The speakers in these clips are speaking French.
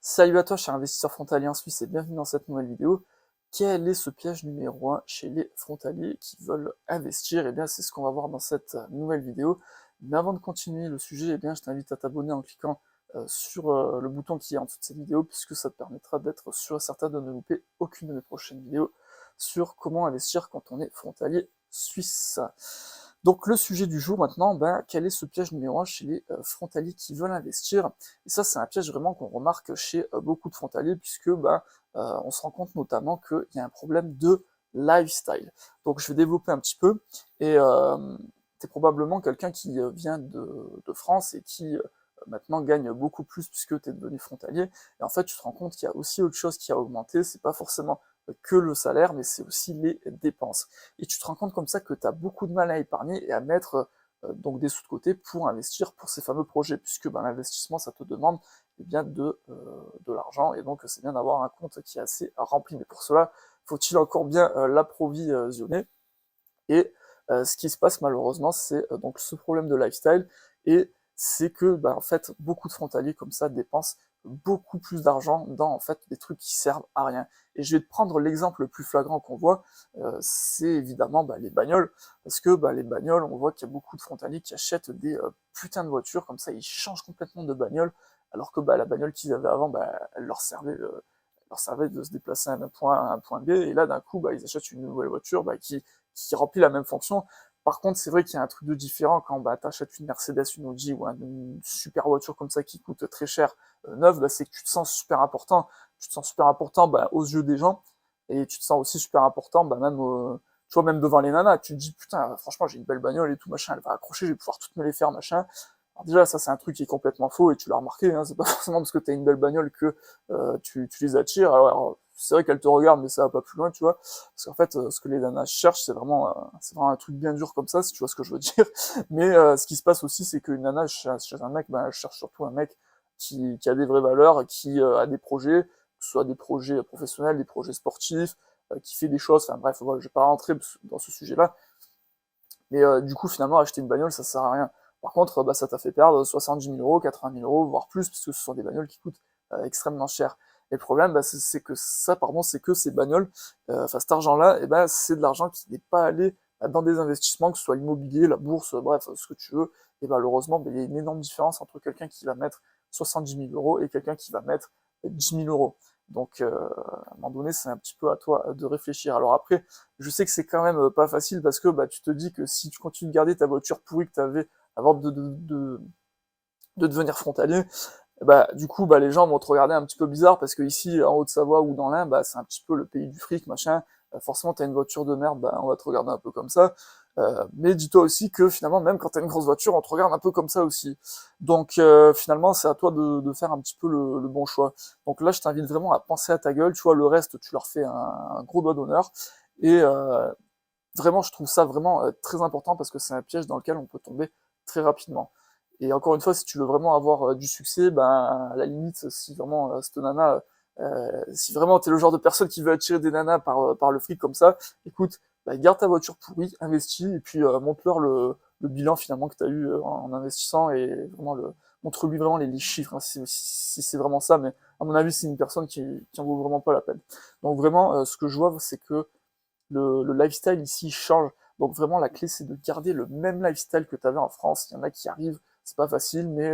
Salut à toi, cher investisseur frontalier en Suisse et bienvenue dans cette nouvelle vidéo. Quel est ce piège numéro 1 chez les frontaliers qui veulent investir? Eh bien, c'est ce qu'on va voir dans cette nouvelle vidéo. Mais avant de continuer le sujet, eh bien, je t'invite à t'abonner en cliquant sur le bouton qui est en dessous de cette vidéo, puisque ça te permettra d'être sûr et certain de ne louper aucune de mes prochaines vidéos sur comment investir quand on est frontalier suisse. Donc le sujet du jour maintenant, ben, quel est ce piège numéro 1 chez les frontaliers qui veulent investir? Et ça, c'est un piège vraiment qu'on remarque chez beaucoup de frontaliers, puisque ben, on se rend compte notamment qu'il y a un problème de lifestyle. Donc je vais développer un petit peu, et t'es probablement quelqu'un qui vient de France et qui maintenant gagne beaucoup plus puisque tu es devenu frontalier, et en fait tu te rends compte qu'il y a aussi autre chose qui a augmenté, c'est pas forcément que le salaire, mais c'est aussi les dépenses. Et tu te rends compte comme ça que tu as beaucoup de mal à épargner et à mettre donc des sous de côté pour investir pour ces fameux projets, puisque ben, l'investissement, ça te demande eh bien, de l'argent, et donc c'est bien d'avoir un compte qui est assez rempli. Mais pour cela, faut-il encore bien l'approvisionner? Et ce qui se passe malheureusement, c'est donc ce problème de lifestyle, et c'est que bah, en fait beaucoup de frontaliers comme ça dépensent beaucoup plus d'argent dans en fait des trucs qui servent à rien. Et je vais te prendre l'exemple le plus flagrant qu'on voit, c'est évidemment bah, les bagnoles, parce que bah, les bagnoles, on voit qu'il y a beaucoup de frontaliers qui achètent des putains de voitures comme ça, ils changent complètement de bagnole, alors que bah, la bagnole qu'ils avaient avant, bah, elle leur servait de se déplacer d'un point A à un point B, et là d'un coup bah, ils achètent une nouvelle voiture bah, qui remplit la même fonction. Par contre, c'est vrai qu'il y a un truc de différent quand bah, tu achètes une Mercedes, une Audi ou une super voiture comme ça qui coûte très cher, neuve, bah, c'est que tu te sens super important. Tu te sens super important bah, aux yeux des gens, et tu te sens aussi super important bah, même, tu vois, même devant les nanas. Tu te dis, putain, franchement, j'ai une belle bagnole et tout, machin, elle va accrocher, je vais pouvoir toutes me les faire, machin. Alors déjà, ça, c'est un truc qui est complètement faux, et tu l'as remarqué, hein, c'est pas forcément parce que t'as une belle bagnole que tu les attires. Alors c'est vrai qu'elles te regardent, mais ça va pas plus loin, tu vois. Parce qu'en fait, ce que les nanas cherchent, c'est vraiment un truc bien dur comme ça, si tu vois ce que je veux dire. Mais ce qui se passe aussi, c'est qu'une nana, chez un mec, ben, elle cherche surtout un mec qui a des vraies valeurs, qui a des projets, que ce soit des projets professionnels, des projets sportifs, qui fait des choses, enfin bref, voilà, je vais pas rentrer dans ce sujet-là. Mais du coup, finalement, acheter une bagnole, ça sert à rien. Par contre, bah, ça t'a fait perdre 70 000 euros, 80 000 euros, voire plus, parce que ce sont des bagnoles qui coûtent extrêmement cher. Et le problème, bah, c'est que ça, pardon, c'est que ces bagnoles, enfin cet argent-là, eh ben, c'est de l'argent qui n'est pas allé dans des investissements, que ce soit l'immobilier, la bourse, bref, ce que tu veux. Et malheureusement, bah, il y a une énorme différence entre quelqu'un qui va mettre 70 000 euros et quelqu'un qui va mettre 10 000 euros. Donc, à un moment donné, c'est un petit peu à toi de réfléchir. Alors après, je sais que c'est quand même pas facile, parce que bah, tu te dis que si tu continues de garder ta voiture pourrie que tu avais avant de devenir frontalier, bah, du coup, bah, les gens vont te regarder un petit peu bizarre, parce que ici, en Haute-Savoie ou dans l'Ain, bah, c'est un petit peu le pays du fric, machin. Forcément, t'as une voiture de merde, bah, on va te regarder un peu comme ça. Mais dis-toi aussi que finalement, même quand t'as une grosse voiture, on te regarde un peu comme ça aussi. Donc finalement, c'est à toi de faire un petit peu le bon choix. Donc là, je t'invite vraiment à penser à ta gueule, tu vois, le reste, tu leur fais un gros doigt d'honneur. Et vraiment, je trouve ça vraiment très important, parce que c'est un piège dans lequel on peut tomber très rapidement. Et encore une fois, si tu veux vraiment avoir du succès, ben à la limite, si vraiment cette nana, si vraiment t'es le genre de personne qui veut attirer des nanas par le fric comme ça, écoute, bah, garde ta voiture pourrie, investis, et puis montre-leur le bilan finalement que tu as eu en investissant, et vraiment montre-lui vraiment les chiffres, hein, si c'est vraiment ça, mais à mon avis, c'est une personne qui en vaut vraiment pas la peine. Donc vraiment, ce que je vois, c'est que le lifestyle ici change. Donc vraiment, la clé, c'est de garder le même lifestyle que tu avais en France. Il y en a qui arrivent, c'est pas facile, mais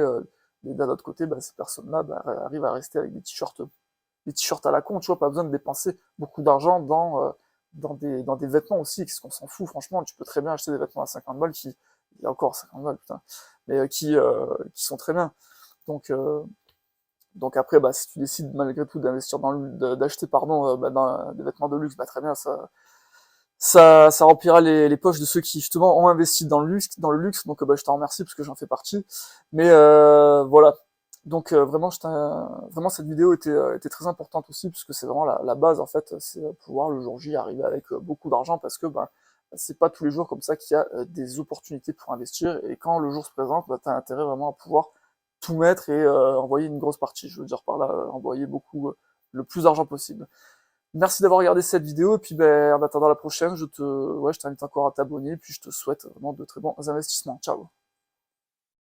d'un autre côté, bah, ces personnes-là bah, arrivent à rester avec des t-shirts à la con, tu vois, pas besoin de dépenser beaucoup d'argent dans des vêtements aussi, qu'est-ce qu'on s'en fout, franchement, tu peux très bien acheter des vêtements à 50 balles il y a encore 50 balles, putain, mais qui sont très bien. Donc, donc après, bah, si tu décides malgré tout d'investir d'acheter, pardon, bah, dans des vêtements de luxe, bah, très bien, ça remplira les poches de ceux qui justement ont investi dans le luxe. Donc bah, je t'en remercie parce que j'en fais partie. Mais voilà. Donc vraiment, vraiment cette vidéo était très importante aussi, puisque c'est vraiment la base en fait, c'est pouvoir le jour J arriver avec beaucoup d'argent, parce que bah, c'est pas tous les jours comme ça qu'il y a des opportunités pour investir, et quand le jour se présente, bah, tu as intérêt vraiment à pouvoir tout mettre et envoyer une grosse partie. Je veux dire par là, envoyer beaucoup, le plus d'argent possible. Merci d'avoir regardé cette vidéo, et puis ben, en attendant la prochaine, ouais, je t'invite encore à t'abonner, puis je te souhaite vraiment de très bons investissements. Ciao!